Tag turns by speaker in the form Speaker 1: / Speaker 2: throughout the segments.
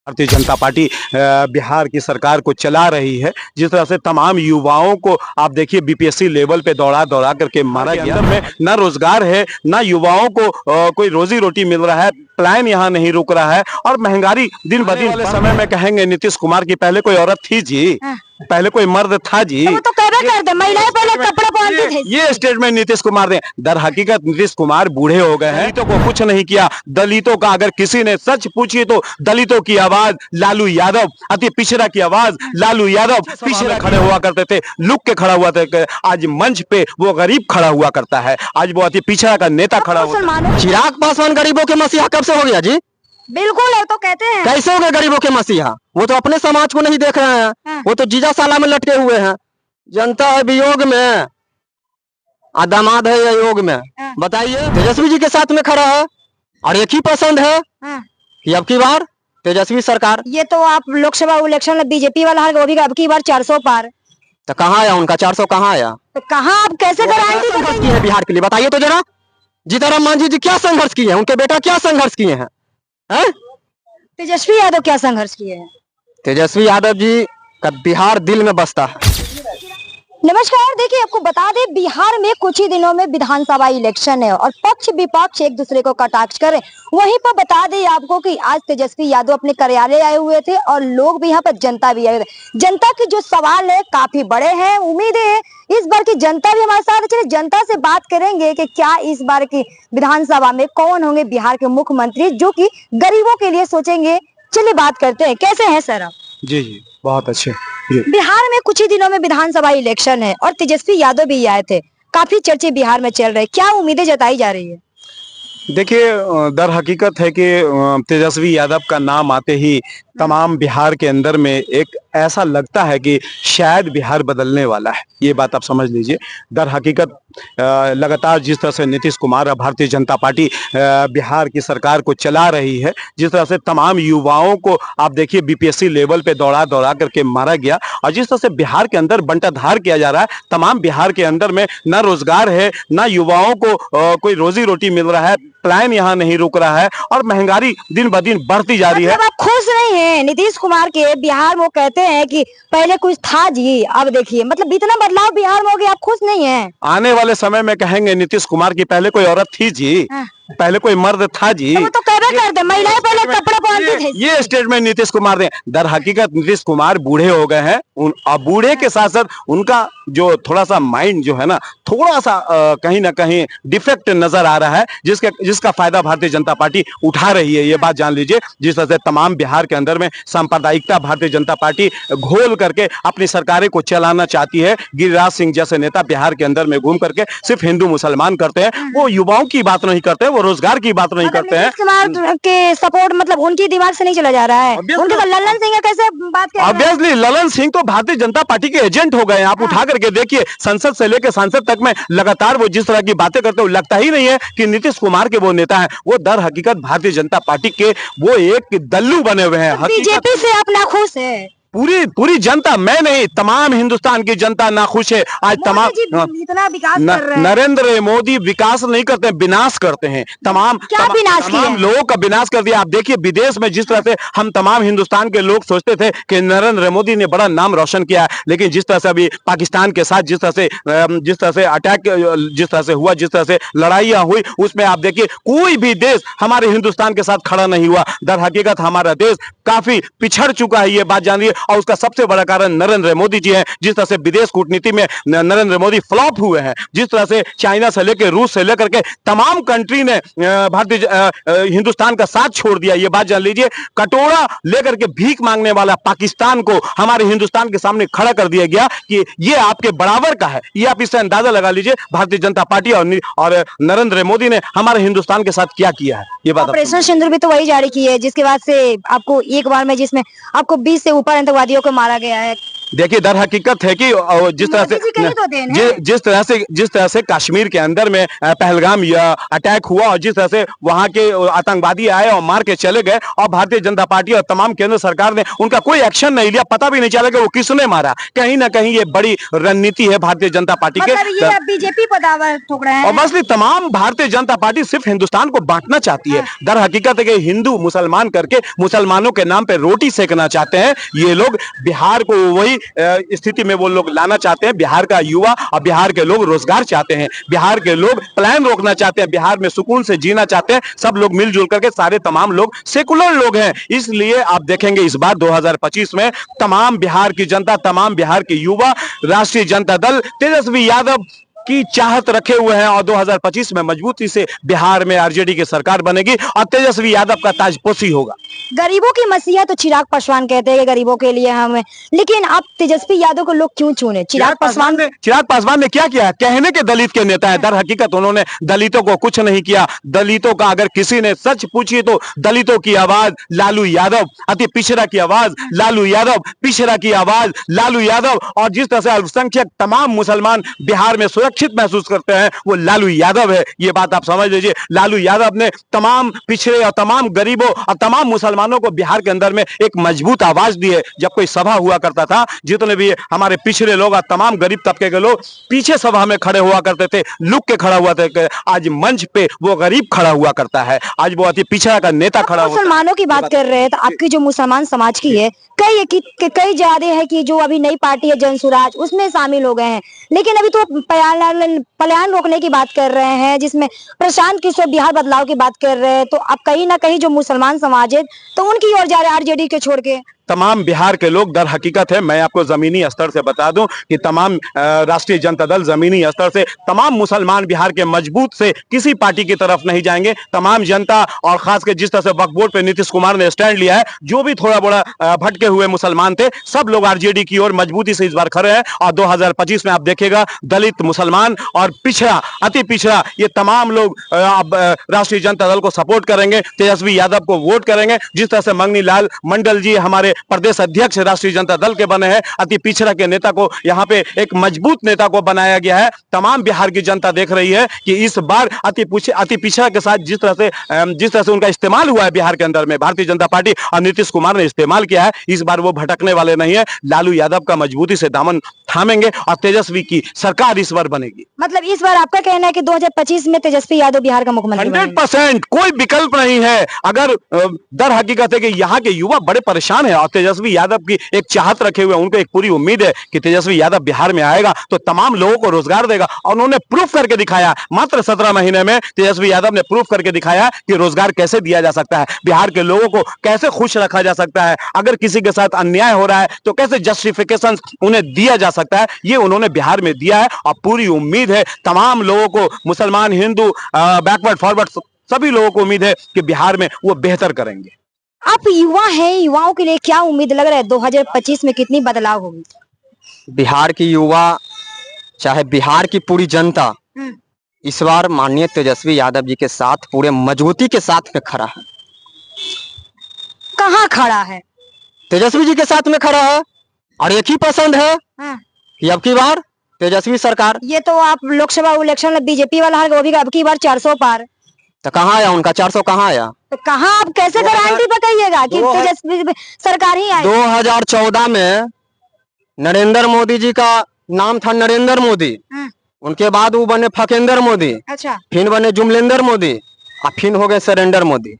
Speaker 1: Bharatiya Janata party Bihar की सरकार को चला रही है। जिस तरह से तमाम युवाओं को आप देखिए बीपीएससी लेवल पे दौड़ा दौड़ा करके मारा गया। अंदर में ना रोजगार है, ना युवाओं को कोई रोजी रोटी मिल रहा है, प्लान यहाँ नहीं रुक रहा है और महंगाई दिन ब दिन। समय में कहेंगे नीतीश कुमार की पहले कोई औरत थी जी, पहले कोई मर्द था जी,
Speaker 2: तो वो तो कहबे करते, महिलाएं पहले कपड़े पहनती थी।
Speaker 1: ये स्टेटमेंट नीतीश कुमार ने। दर हकीकत नीतीश कुमार बूढ़े हो गए हैं, दलितों को कुछ नहीं किया। दलितों का अगर किसी ने सच पूछिए तो दलितों की आवाज लालू यादव, अति पिछड़ा की आवाज लालू यादव पिछड़े खड़े हुआ करते थे, लुक के खड़ा हुआ था। आज मंच पे वो गरीब खड़ा हुआ करता है, आज वो अति पिछड़ा का नेता खड़ा हुआ।
Speaker 3: चिराग पासवान गरीबों के मसीहा कब से हो गया जी?
Speaker 2: बिल्कुल है तो कहते हैं।
Speaker 3: कैसे हो गए गरीबों के मसीहा? वो तो अपने समाज को नहीं देख रहे हैं, वो तो जीजा साला में लटके हुए हैं। जनता है वियोग में, दामाद है योग में। बताइए, तेजस्वी जी के साथ में खड़ा है और एक ही पसंद है कि अब की बार तेजस्वी सरकार।
Speaker 2: ये तो आप लोकसभा इलेक्शन में बीजेपी वाला है, वो भी अब की बार 400 पार।
Speaker 3: तो कहाँ आया उनका 400? कहाँ आया?
Speaker 2: तो कहाँ आप कैसे
Speaker 3: संघर्ष किए हैं बिहार के लिए? बताइए तो जरा। जीतनराम मांझी जी क्या संघर्ष किए हैं? उनके बेटा क्या संघर्ष किए हैं?
Speaker 2: तेजस्वी यादव क्या संघर्ष किए हैं?
Speaker 3: तेजस्वी यादव जी का बिहार दिल में बसता है।
Speaker 2: नमस्कार, देखिए आपको बता दें बिहार में कुछ ही दिनों में विधानसभा इलेक्शन है और पक्ष विपक्ष एक दूसरे को कटाक्ष करें। वहीं पर बता दें आपको कि आज तेजस्वी यादव अपने कार्यालय आए हुए थे और लोग भी यहाँ पर जनता भी आए थे। जनता के जो सवाल है काफी बड़े हैं, उम्मीदें हैं इस बार की जनता भी हमारे साथ। चलिए जनता से बात करेंगे कि क्या इस बार की विधानसभा में कौन होंगे बिहार के मुख्यमंत्री जो कि गरीबों के लिए सोचेंगे। चलिए बात करते हैं। कैसे हैं सर आप?
Speaker 1: जी जी बहुत अच्छे।
Speaker 2: बिहार में कुछ ही दिनों में विधानसभा इलेक्शन है और तेजस्वी यादव भी आए थे, काफी चर्चे बिहार में चल रहे हैं, क्या उम्मीदें जताई जा रही है?
Speaker 1: देखिए, दर हकीकत है कि तेजस्वी यादव का नाम आते ही तमाम बिहार के अंदर में एक ऐसा लगता है कि शायद बिहार बदलने वाला है। ये बात आप समझ लीजिए। दर हकीकत लगातार जिस तरह से नीतीश कुमार और भारतीय जनता पार्टी बिहार की सरकार को चला रही है, जिस तरह से तमाम युवाओं को आप देखिए बीपीएससी लेवल पे दौड़ा दौड़ा करके मारा गया और जिस तरह से बिहार के अंदर बंटाधार किया जा रहा है, तमाम बिहार के अंदर में ना रोजगार है, ना युवाओं को कोई रोजी रोटी मिल रहा है, प्लान यहाँ नहीं रुक रहा है और महंगाई दिन ब दिन बढ़ती जा रही है।
Speaker 2: आप खुश नहीं है नीतीश कुमार के बिहार में? वो कहते हैं कि पहले कुछ था जी, अब देखिए मतलब इतना बदलाव बिहार में हो गया, आप खुश नहीं है?
Speaker 1: आने वाले समय में कहेंगे नीतीश कुमार की पहले कोई औरत थी जी, पहले कोई मर्द था जी,
Speaker 2: तो वो तो कहबे करते, महिलाएं पहले कपड़े पहनती थी। ये
Speaker 1: स्टेटमेंट नीतीश कुमार ने। दर हकीकत नीतीश कुमार बूढ़े हो गए हैं और बूढ़े के साथ साथ उनका जो थोड़ा सा माइंड जो है ना, थोड़ा सा कहीं ना कहीं डिफेक्ट नजर आ रहा है, जिसका फायदा भारतीय जनता पार्टी उठा रही है। ये बात जान लीजिए। जिस तरह से तमाम बिहार के अंदर में सांप्रदायिकता भारतीय जनता पार्टी घोल करके अपनी सरकारें को चलाना चाहती है। गिरिराज सिंह जैसे नेता बिहार के अंदर में घूम करके सिर्फ हिंदू मुसलमान करते हैं, वो युवाओं की बात नहीं करते, वो रोजगार की बात नहीं करते हैं।
Speaker 2: कुमार के सपोर्ट मतलब उनकी दिमाग से नहीं चला जा रहा है। उनके तो ललन सिंह कैसे बात कर रहे हैं?
Speaker 1: ऑब्वियसली ललन सिंह तो भारतीय जनता पार्टी के एजेंट हो गए हैं। आप उठा करके देखिए, संसद से लेकर सांसद तक में लगातार वो जिस तरह की बातें करते हैं, लगता ही नहीं है कि नीतीश कुमार के वो नेता है। वो दर हकीकत भारतीय जनता पार्टी के वो एक दल्लू बने हुए हैं।
Speaker 2: बीजेपी से आप नाखुश है?
Speaker 1: पूरी जनता, मैं नहीं, तमाम हिंदुस्तान की जनता नाखुश है। आज तमाम
Speaker 2: इतना विकास कर रहे हैं।
Speaker 1: नरेंद्र मोदी विकास नहीं करते हैं, विनाश करते हैं। तमाम लोगों का विनाश कर दिया। आप देखिए विदेश में जिस तरह से हम तमाम हिंदुस्तान के लोग सोचते थे कि नरेंद्र मोदी ने बड़ा नाम रोशन किया है, लेकिन जिस तरह से अभी पाकिस्तान के साथ जिस तरह से अटैक जिस तरह से हुआ, जिस तरह से लड़ाइयां हुई, उसमें आप देखिए कोई भी देश हमारे हिंदुस्तान के साथ खड़ा नहीं हुआ। दर हकीकत हमारा देश काफी पिछड़ चुका है, ये बात जानिए। और उसका सबसे बड़ा कारण नरेंद्र मोदी जी हैं। जिस तरह से विदेश कूटनीति में नरेंद्र मोदी फ्लॉप हुए हैं, जिस तरह से चाइना से लेकर रूस से लेकर के तमाम कंट्री ने हिंदुस्तान का साथ छोड़ दिया। ये बात जान लीजिए। कटोरा लेकर के भीख मांगने वाला पाकिस्तान को हमारे हिंदुस्तान के सामने खड़ा कर दिया गया कि ये आपके बराबर का है। ये आप इससे अंदाजा लगा लीजिए भारतीय जनता पार्टी और नरेंद्र मोदी ने हमारे हिंदुस्तान के साथ क्या किया है। ये बात
Speaker 2: ऑपरेशन सिंदूर भी तो वही जारी की है, जिसके बाद से आपको एक बार में जिसमें आपको 20 से ऊपर आतंकवादियों को मारा गया है।
Speaker 1: देखिए दर हकीकत है कि जिस तरह से जिस तरह से कश्मीर के अंदर में पहलगाम अटैक हुआ और जिस तरह से वहां के आतंकवादी आए और मार के चले गए और भारतीय जनता पार्टी और तमाम केंद्र सरकार ने उनका कोई एक्शन नहीं लिया, पता भी नहीं चला कि वो किसने मारा। कहीं ना कहीं ये बड़ी रणनीति है भारतीय जनता पार्टी के।
Speaker 2: ये बीजेपी पर दावा ठोक रहे हैं।
Speaker 1: ऑब्वियसली तमाम भारतीय जनता पार्टी सिर्फ हिंदुस्तान को बांटना चाहती है। दर हकीकत है कि हिंदू मुसलमान करके मुसलमानों के नाम पे रोटी सेकना चाहते हैं ये लोग। बिहार को वही स्थिति में वो लोग लाना चाहते हैं। बिहार का युवा और बिहार के लोग रोजगार चाहते हैं, बिहार के लोग पलायन रोकना चाहते हैं, बिहार में सुकून से जीना चाहते हैं। सब लोग मिलजुल करके सारे तमाम लोग सेकुलर लोग हैं। इसलिए आप देखेंगे इस बार 2025 में तमाम बिहार की जनता, तमाम बिहार के युवा राष्ट्रीय जनता दल तेजस्वी यादव की चाहत रखे हुए हैं और 2025 में मजबूती से बिहार में आरजेडी की सरकार बनेगी और तेजस्वी यादव का ताजपोशी होगा।
Speaker 2: गरीबों की मसीहा तो चिराग पासवान कहते हैं कि गरीबों के लिए हमें, लेकिन अब तेजस्वी यादव को लोग क्यों चुने? चिराग पासवान
Speaker 1: ने क्या किया? कहने के दलित के नेता है, दर हकीकत उन्होंने दलितों को कुछ नहीं किया। दलितों का अगर किसी ने सच पूछी तो दलितों की आवाज लालू यादव, अति पिछड़ा की आवाज लालू यादव, पिछड़ा की आवाज लालू यादव। और जिस तरह से अल्पसंख्यक तमाम मुसलमान बिहार में सुरक्षित महसूस करते हैं वो लालू यादव है। ये बात आप समझ लीजिए। लालू यादव ने तमाम पिछड़े और तमाम गरीबों और तमाम मुसलमानों को बिहार के अंदर में एक मजबूत आवाज दी है। जब कोई सभा हुआ करता था, जितने भी हमारे पिछड़े लोग और तमाम गरीब तबके के लोग पीछे सभा में खड़े हुआ करते थे, लुक के खड़ा हुआ थे। आज मंच पे वो गरीब खड़ा हुआ करता है, आज वो अति पिछड़ा का नेता खड़ा हुआ।
Speaker 2: मुसलमानों की बात कर रहे हैं तो आपकी जो मुसलमान समाज की है, कई ज्यादा है कि जो अभी नई पार्टी है जनसुराज, उसमें शामिल हो गए हैं। लेकिन अभी तो पलायन रोकने की बात कर रहे हैं, जिसमें प्रशांत किशोर बिहार बदलाव की बात कर रहे हैं। तो अब कहीं ना कहीं जो मुसलमान समाज है तो उनकी ओर जा रहे हैं आरजेडी के छोड़ के।
Speaker 1: तमाम बिहार के लोग, दर हकीकत है मैं आपको जमीनी स्तर से बता दूं कि तमाम राष्ट्रीय जनता दल जमीनी स्तर से तमाम मुसलमान बिहार के मजबूत से किसी पार्टी की तरफ नहीं जाएंगे। तमाम जनता और खासकर जिस तरह से वक्फ बोर्ड पे नीतीश कुमार ने स्टैंड लिया है, जो भी थोड़ा बड़ा भटके हुए मुसलमान थे सब लोग आरजेडी की ओर मजबूती से इस बार खड़े हैं। और 2025 में आप देखिएगा दलित, मुसलमान और पिछड़ा, अति पिछड़ा, ये तमाम लोग अब राष्ट्रीय जनता दल को सपोर्ट करेंगे, तेजस्वी यादव को वोट करेंगे। जिस तरह से मंगनी लाल मंडल जी हमारे प्रदेश अध्यक्ष राष्ट्रीय जनता दल के बने हैं, अति पिछड़ा के नेता को यहाँ पे एक मजबूत नेता को बनाया गया है। तमाम बिहार की जनता देख रही है कि इस बार अति पिछड़ा के साथ जिस तरह से उनका इस्तेमाल हुआ है बिहार के अंदर में भारतीय जनता पार्टी और नीतीश कुमार ने इस्तेमाल किया है, इस बार वो भटकने वाले नहीं है। लालू यादव का मजबूती से दामन थामेंगे और तेजस्वी की सरकार इस बार बनेगी।
Speaker 2: मतलब इस बार आपका कहना है कि 2025 में तेजस्वी यादव बिहार का मुख्यमंत्री
Speaker 1: 100%, कोई विकल्प नहीं है। अगर दर हकीकत है कि यहाँ के युवा बड़े परेशान है और तेजस्वी यादव की एक चाहत रखे हुए, उनको एक पूरी उम्मीद है कि तेजस्वी यादव बिहार में आएगा तो तमाम लोगों को रोजगार देगा। और उन्होंने प्रूफ करके दिखाया, मात्र 17 महीने में तेजस्वी यादव ने प्रूफ करके दिखाया कि रोजगार कैसे दिया जा सकता है, बिहार के लोगों को कैसे खुश रखा जा सकता है, अगर किसी के साथ अन्याय हो रहा है तो कैसे जस्टिफिकेशन उन्हें दिया जा सकता है, ये उन्होंने बिहार में दिया है। और पूरी उम्मीद है तमाम लोगों को, मुसलमान, हिंदू, बैकवर्ड, फॉरवर्ड, सभी लोगों को उम्मीद है कि बिहार में वो बेहतर करेंगे।
Speaker 2: आप युवा हैं, युवाओं के लिए क्या उम्मीद लग रहा है 2025 में कितनी बदलाव होगी?
Speaker 3: बिहार की युवा चाहे बिहार की पूरी जनता इस बार माननीय तेजस्वी यादव जी के साथ पूरे मजबूती के साथ में खड़ा है।
Speaker 2: कहाँ खड़ा है?
Speaker 3: तेजस्वी जी के साथ में खड़ा है और एक ही पसंद है कि अब की बार तेजस्वी सरकार।
Speaker 2: ये तो आप लोकसभा इलेक्शन में बीजेपी वाला है, वो भी अब की बार 400 पार।
Speaker 3: तो कहाँ आया उनका 400? कहाँ आया?
Speaker 2: तो कहाँ आप कैसे गारंटी बताइएगा कि तेजस्वी सरकार ही आएगी?
Speaker 3: 2014 में नरेंद्र मोदी जी का नाम था नरेंद्र मोदी, उनके बाद वो बने फकेंद्र मोदी,
Speaker 2: अच्छा,
Speaker 3: फिर बने जुमलेंद्र मोदी और फिर हो गए सरेंडर मोदी।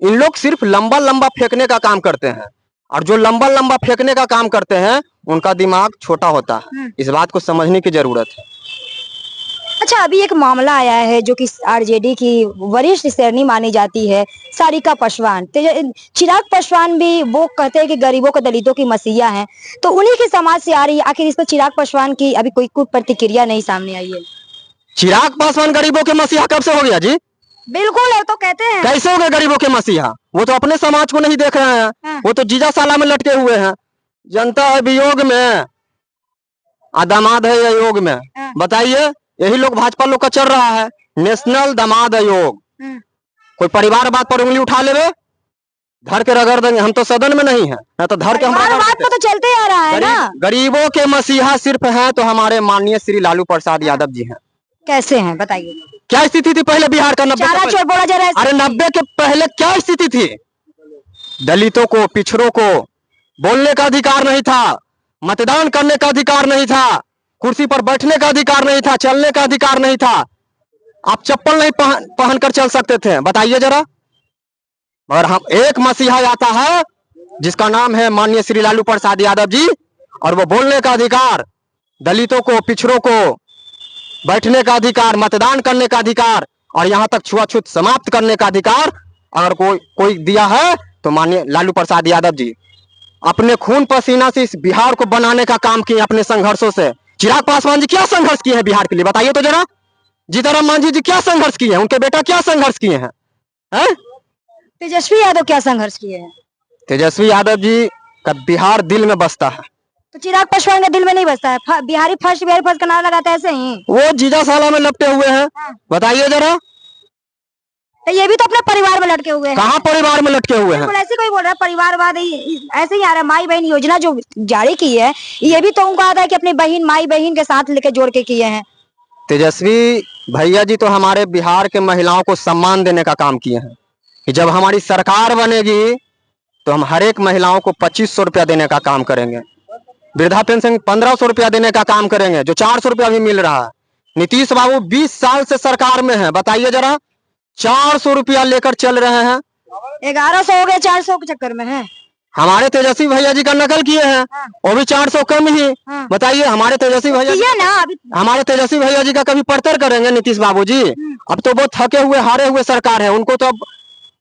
Speaker 3: इन लोग सिर्फ लंबा लंबा फेंकने का काम करते हैं और जो लंबा लंबा फेंकने का काम करते हैं उनका दिमाग छोटा होता है। इस बात को समझने की जरूरत है।
Speaker 2: अच्छा, अभी एक मामला आया है जो कि आरजेडी की वरिष्ठ श्रेणी मानी जाती है, सारिका पासवान। चिराग पासवान भी वो कहते हैं कि गरीबों के, दलितों की मसीहा हैं, तो उन्हीं के समाज से आ रही है। आखिर इस पर चिराग पासवान की अभी कोई प्रतिक्रिया नहीं सामने आई है।
Speaker 3: चिराग पासवान गरीबों के मसीहा कब से हो गया जी?
Speaker 2: बिल्कुल है तो कहते हैं।
Speaker 3: कैसे हो गए गरीबों के मसीहा? वो तो अपने समाज को नहीं देख रहे हैं, वो तो जीजा साला में लटके हुए हैं। जनता है वियोग में, दामाद है अयोग में। बताइए, यही लोग भाजपा लोग का चल रहा है, नेशनल दामाद आयोग। कोई परिवार बात पर उंगली उठा ले, धर के रगड़ देंगे। हम तो सदन में नहीं है, ना तो धर के हम रगड़
Speaker 2: बात
Speaker 3: देते।
Speaker 2: तो चलते आ रहा है ना।
Speaker 3: गरीबों के मसीहा सिर्फ हैं तो हमारे माननीय श्री लालू प्रसाद यादव जी हैं।
Speaker 2: कैसे हैं बताइए।
Speaker 3: क्या स्थिति थी पहले बिहार का 90
Speaker 2: चारा चोर बोला जा रहा है।
Speaker 3: अरे 90 के पहले क्या स्थिति थी? दलितों को, पिछड़ों को बोलने का अधिकार नहीं था, मतदान करने का अधिकार नहीं था, कुर्सी पर बैठने का अधिकार नहीं था, चलने का अधिकार नहीं था। आप चप्पल नहीं पहन कर चल सकते थे, बताइए जरा। मगर हम एक मसीहा आता है जिसका नाम है माननीय श्री लालू प्रसाद यादव जी, और वो बोलने का अधिकार, दलितों को, पिछड़ों को बैठने का अधिकार, मतदान करने का अधिकार और यहाँ तक छुआछूत समाप्त करने का अधिकार अगर कोई दिया है तो माननीय लालू प्रसाद यादव जी। अपने खून पसीना से इस बिहार को बनाने का काम किए, अपने संघर्षों से। चिराग पासवान जी क्या संघर्ष किए हैं बिहार के लिए, बताइए तो जरा। जीतनराम मांझी जी क्या संघर्ष किए हैं, उनके बेटा क्या संघर्ष किए हैं?
Speaker 2: तेजस्वी यादव क्या संघर्ष किए हैं?
Speaker 3: तेजस्वी यादव जी का बिहार दिल में बसता है।
Speaker 2: तो चिराग पासवान का दिल में नहीं बसता है? बिहारी फर्स्ट का नारा लगाता है ऐसे ही।
Speaker 3: वो जीजा साला में लपटे हुए हैं। बताइए जरा।
Speaker 2: ये भी तो अपने परिवार में लटके हुए हैं।
Speaker 3: कहाँ परिवार में लटके हुए हैं?
Speaker 2: ऐसे कोई बोल रहा है परिवारवाद ऐसे ही आ रहा है। माई बहन योजना जो जारी की है, ये भी तो उनको आता है कि अपनी बहन, माई बहन के साथ लेके जोड़ के किए हैं।
Speaker 3: तेजस्वी भैया जी तो हमारे बिहार के महिलाओं को सम्मान देने का काम किए हैं कि जब हमारी सरकार बनेगी तो हम हर एक महिलाओं को 2500 रुपया देने का काम करेंगे। वृद्धा पेंशन 1500 रुपया देने का काम करेंगे, जो 400 रुपया भी मिल रहा है। नीतीश बाबू 20 साल से सरकार में है, बताइए जरा। 400 रुपया लेकर चल रहे हैं।
Speaker 2: 1100 हो गया, 400 के चक्कर में है।
Speaker 3: हमारे तेजस्वी भैया जी का नकल किए हैं, वो भी 400 कम ही। बताइए हमारे तेजस्वी भैया जी
Speaker 2: ना अभी
Speaker 3: हमारे तेजस्वी भैया जी का कभी पड़तर करेंगे नीतीश बाबू जी? अब तो बहुत थके हुए, हारे हुए सरकार है, उनको तो अब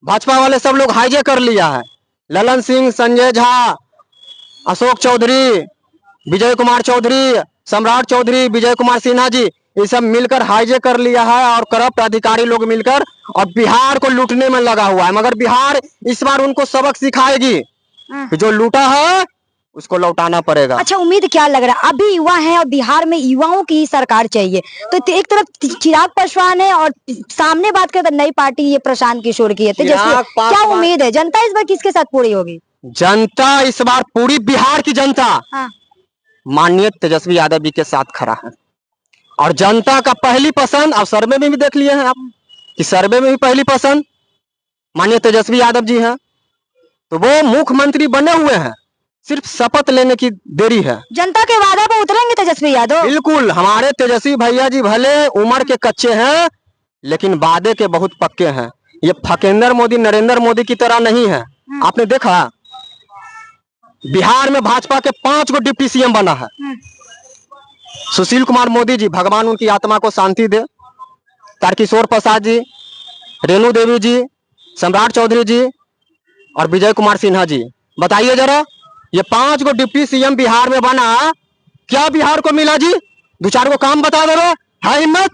Speaker 3: भाजपा वाले सब लोग हाईजे कर लिया है। ललन सिंह, संजय झा, अशोक चौधरी, विजय कुमार चौधरी, सम्राट चौधरी, विजय कुमार सिन्हा जी, ये सब मिलकर हाईजे कर लिया है और करप्ट अधिकारी लोग मिलकर और बिहार को लूटने में लगा हुआ है। मगर बिहार इस बार उनको सबक सिखाएगी कि जो लूटा है उसको लौटाना पड़ेगा।
Speaker 2: अच्छा, उम्मीद क्या लग रहा है? अभी युवा है और बिहार में युवाओं की सरकार चाहिए, तो एक तरफ चिराग पासवान है और सामने बात करें तो नई पार्टी ये प्रशांत किशोर की है। तो क्या उम्मीद है जनता इस बार किसके साथ पूरी होगी?
Speaker 3: जनता इस बार पूरी बिहार की जनता माननीय तेजस्वी यादव जी के साथ खड़ा है और जनता का पहली पसंद, और सर्वे में भी देख लिए हैं आप कि सर्वे में भी पहली पसंद माननीय तेजस्वी यादव जी हैं। तो वो मुख्यमंत्री बने हुए हैं, सिर्फ शपथ लेने की देरी है।
Speaker 2: जनता के वादा पर उतरेंगे तेजस्वी यादव?
Speaker 3: बिल्कुल। हमारे तेजस्वी भैया जी भले उम्र के कच्चे हैं लेकिन वादे के बहुत पक्के हैं। ये फकेंद्र मोदी, नरेंद्र मोदी की तरह नहीं है। आपने देखा बिहार में भाजपा के 5 गो डिप्टी सीएम बना है। सुशील कुमार मोदी जी, भगवान उनकी आत्मा को शांति दे, तारकिशोर प्रसाद जी, रेणु देवी जी, सम्राट चौधरी जी और विजय कुमार सिन्हा जी। बताइए जरा, ये 5 गो डिप्टी सीएम बिहार में बना, क्या बिहार को मिला जी? 2-4 गो काम बता दो रे, है हिम्मत?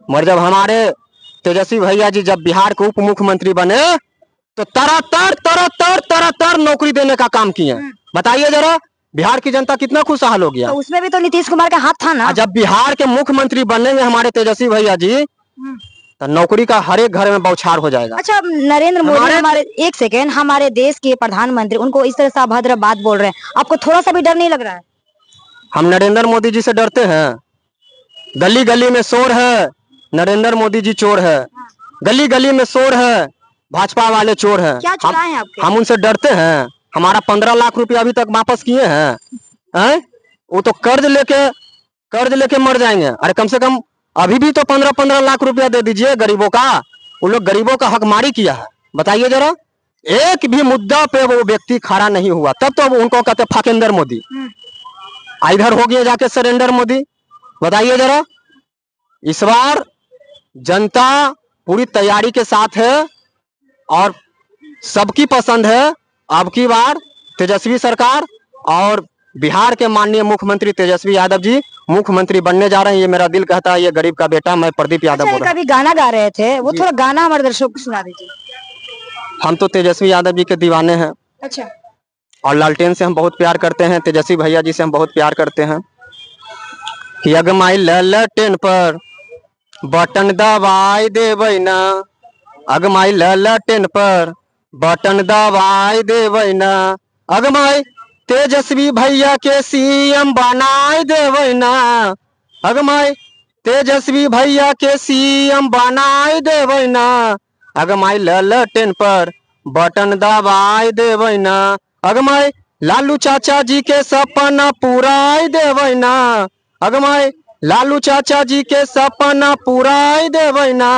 Speaker 3: मगर जब हमारे तेजस्वी भैया जी जब बिहार के उप मुख्यमंत्री बने तो तरह नौकरी देने का काम किए। बताइए जरा, बिहार की जनता कितना खुशहाल हो गया।
Speaker 2: तो उसमें भी तो नीतीश कुमार का हाथ था ना।
Speaker 3: जब बिहार के मुख्यमंत्री बनेंगे हमारे तेजस्वी भैया जी तो नौकरी का हर एक घर में बौछार हो जाएगा।
Speaker 2: अच्छा, नरेंद्र मोदी हमारे देश के प्रधानमंत्री, उनको इस तरह से अभद्र बात बोल रहे हैं, आपको थोड़ा सा भी डर नहीं लग रहा है?
Speaker 3: हम नरेंद्र मोदी जी से डरते हैं? गली गली में शोर है, नरेंद्र मोदी जी चोर है। गली गली में शोर है, भाजपा वाले चोर हैं।
Speaker 2: क्या चुराए हैं आपके?
Speaker 3: हम उनसे डरते हैं? हमारा 15 लाख रुपया अभी तक वापस किए हैं। वो तो कर्ज लेके मर जाएंगे। अरे कम से कम अभी भी तो 15 लाख रुपया दे दीजिए गरीबों का। वो लोग गरीबों का हकमारी किया है। बताइए जरा, एक भी मुद्दा पे वो व्यक्ति खड़ा नहीं हुआ, तब तो उनको कहते फकेंद्र मोदी। इधर हो गया जाके सरेंडर मोदी। बताइए जरा, इस बार जनता पूरी तैयारी के साथ है और सबकी पसंद है अब की बार तेजस्वी सरकार, और बिहार के माननीय मुख्यमंत्री तेजस्वी यादव जी मुख्यमंत्री बनने जा रहे हैं। ये मेरा दिल कहता है, ये गरीब का बेटा, मैं प्रदीप यादव बोल रहा हूं।
Speaker 2: कभी गाना गा रहे थे, वो थोड़ा गाना हमारे दर्शकों को सुना दीजिए।
Speaker 3: हम तो तेजस्वी यादव जी के दीवाने हैं।
Speaker 2: अच्छा।
Speaker 3: और लालटेन से हम बहुत प्यार करते हैं, तेजस्वी भैया जी से हम बहुत प्यार करते हैं। कि अगमाई लालटेन पर बटन दबाई देबै ना, अगमाई लालटेन पर बटन दबाई देवे ना अगमाई तेजस्वी भैया के सीएम बनाई देवे ना अगमाई तेजस्वी भैया के सीएम बनाई देवे ना अगमाई ललटेन पर बटन दबाई देवे ना अगमाई लालू चाचा जी के सपना पूराई देवे ना अगमाई लालू चाचा जी के सपना पूराई देवे ना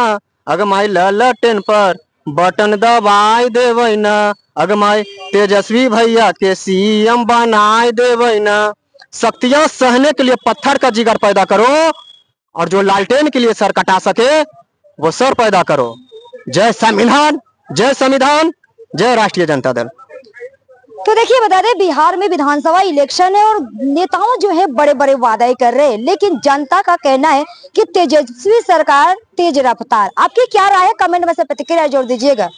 Speaker 3: अगमाई ललटेन पर बटन दबाई देवे ना अगमाई तेजस्वी भैया के सीएम बनाई देवे ना। शक्तियां सहने के लिए पत्थर का जिगर पैदा करो और जो लालटेन के लिए सर कटा सके वो सर पैदा करो। जय संविधान, जय संविधान, जय राष्ट्रीय जनता दल।
Speaker 2: तो देखिए बता दें बिहार में विधानसभा इलेक्शन है और नेताओं जो है बड़े बड़े वादे कर रहे हैं, लेकिन जनता का कहना है कि तेजस्वी सरकार तेज रफ्तार। आपकी क्या राय है? कमेंट में से प्रतिक्रिया जोड़ दीजिएगा।